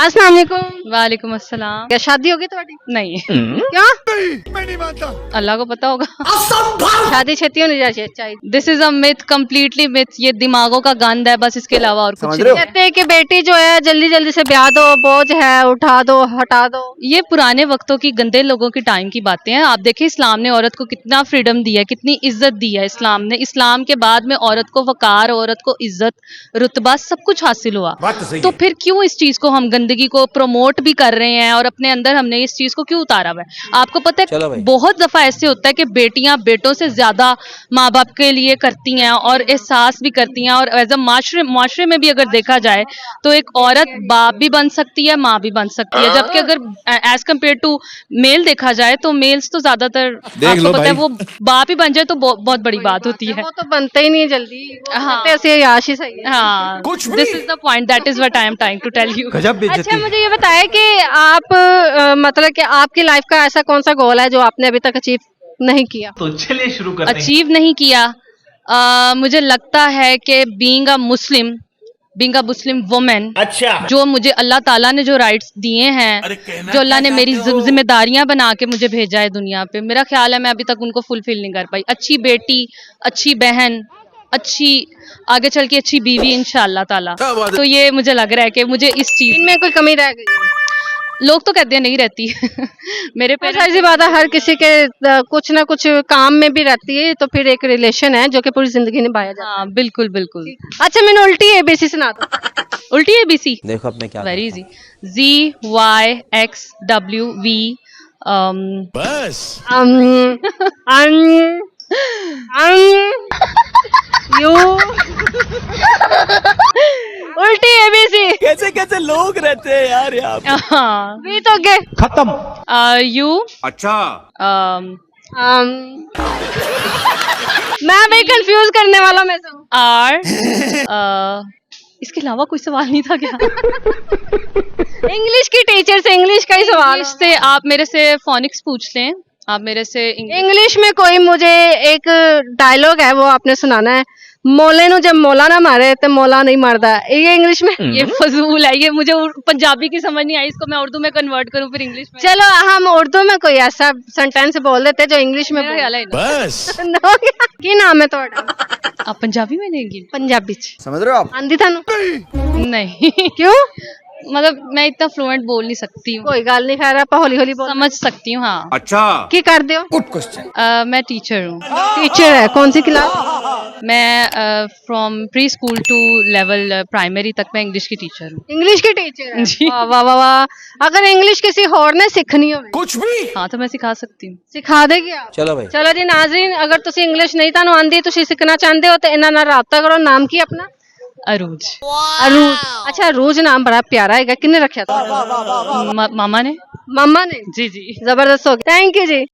अस्सलाम वालेकुम। वालेकुम अस्सलाम। क्या शादी होगी तुम्हारी? नहीं, क्यों? मैं नहीं मानता। अल्लाह को पता होगा। शादी छेती होनी चाहिए। This is a myth, completely myth. ये दिमागों का गंद है, बस इसके अलावा और कुछ समझ नहीं रहे हो? है। कहते हैं कि बेटी जो है जल्दी जल्दी से ब्याह दो, बोझ है उठा दो हटा दो। ये पुराने वक्तों की गंदे लोगों की टाइम की बातें हैं। आप देखिए इस्लाम ने औरत को कितना फ्रीडम दिया है, कितनी इज्जत दी है इस्लाम ने। इस्लाम के बाद में औरत को वकार, औरत को इज्जत, रुतबा सब कुछ हासिल हुआ। बात तो सही तो है। फिर क्यों इस चीज को हम गंदगी को प्रमोट भी कर रहे हैं और अपने अंदर हमने इस चीज को क्यों उतारा हुआ है? आपको पता चलो है भाई। बहुत दफा ऐसे होता है कि बेटियां बेटों से ज्यादा माँ बाप के लिए करती हैं और एहसास भी करती हैं। और एज अ माशरे में भी अगर देखा जाए तो एक औरत बाप भी बन सकती है, माँ भी बन सकती है। जबकि अगर एज कम्पेयर टू मेल देखा जाए तो मेल्स तो ज्यादातर आपको पता है वो बाप ही बन जाए तो बहुत बड़ी बात होती है। वो तो बनते ही नहीं है जल्दी। हाँ। कहते हैं ऐसे याश ही सही है। हाँ, कुछ भी। This is the point, that is what I am trying to tell you. गजब बेइज्जती अच्छा है। मुझे ये बताएं कि आप मतलब कि आपकी लाइफ का ऐसा कौन सा गोल है जो आपने अभी तक अचीव नहीं किया? तो चलिए शुरू करते हैं। अचीव नहीं किया। मुझे लगता है कि बीइंग अ मुस्लिम वुमेन, अच्छा। जो मुझे अल्लाह ताला ने जो राइट्स दिए हैं, जो अल्लाह ने मेरी जिम्मेदारियां बना के मुझे भेजा है दुनिया पे, मेरा ख्याल है मैं अभी तक उनको फुलफिल नहीं कर पाई। अच्छी बेटी, अच्छी बहन, अच्छी आगे चल के अच्छी बीवी इंशाअल्लाह ताला। क्या बात है। तो ये मुझे लग रहा है कि मुझे इस चीज इनमें कोई कमी रह गई है? लोग तो कहते हैं नहीं रहती मेरे बहुत पेरेंट्स सारी सी बात है, हर किसी के कुछ ना कुछ काम में भी रहती है, तो फिर एक रिलेशन है जो कि पूरी जिंदगी निभाया जाता हाँ बिल्कुल बिल्कुल। है। अच्छा मैंने उल्टी एबीसी सुना दो। उल्टी एबीसी देखो अब मैं क्या वेरी इजी। ZYXWV बस। अम, अम, यू उल्टी एबीसी कैसे कैसे लोग रहते हैं यार यहाँ पे। हाँ भी तो गए। यू अच्छा। मैं भाई कंफ्यूज करने वाला मैं तो। आर इसके अलावा कोई सवाल नहीं था क्या? इंग्लिश की टीचर से इंग्लिश का ही सवाल इंग्लिश से आप मेरे से फोनिक्स पूछ लें। आप मेरे से इंग्लिश में कोई मुझे एक डायलॉग है वो आपने सुनाना है। मोले नु जब मोला ना मारे तो मोला नहीं मारदा। ये इंग्लिश में ये फजूल है, ये मुझे पंजाबी की समझ नहीं आई, इसको मैं उर्दू में कन्वर्ट करूं फिर इंग्लिश में। चलो हम उर्दू में कोई ऐसा सेंटेंस बोल देते जो इंग्लिश में मेरा ख्याल है ना। बस। की नाम है ਤੁਹਾਡਾ? आप पंजाबी में देंगे? पंजाबी च समझ रहे हो आप? आंदी थानू? नहीं क्यों? मतलब मैं इतना फ्लुएंट बोल नहीं सकती हूँ। कोई गल नहीं, खैर आप हौली हौली बोल। समझ सकती हूँ हाँ। अच्छा। की कर दियो? Good question. मैं टीचर हूँ। टीचर है, कौन सी क्लास? मैं from pre school to level primary तक मैं इंग्लिश की टीचर हूँ। इंग्लिश की टीचर है? जी। वाह वाह वाह वाह। अगर इंग्लिश किसी और ने सीखनी हो कुछ भी। हाँ तो मैं सिखा सकती हूँ। सिखा देगी आप? चलो भाई। चलो जी नाज़रीन, अगर तुसी इंग्लिश नहीं तानू आंदी, तुसी सीखना चाहते हो तो इन्हां नाल राबता करो। नाम की अपना? अरूज। अरूज। अच्छा अरूज नाम बड़ा प्यारा है, किन्ने रखा था? मामा ने। मम्मा ने? जी जी। जबरदस्त हो गया, थैंक यू जी।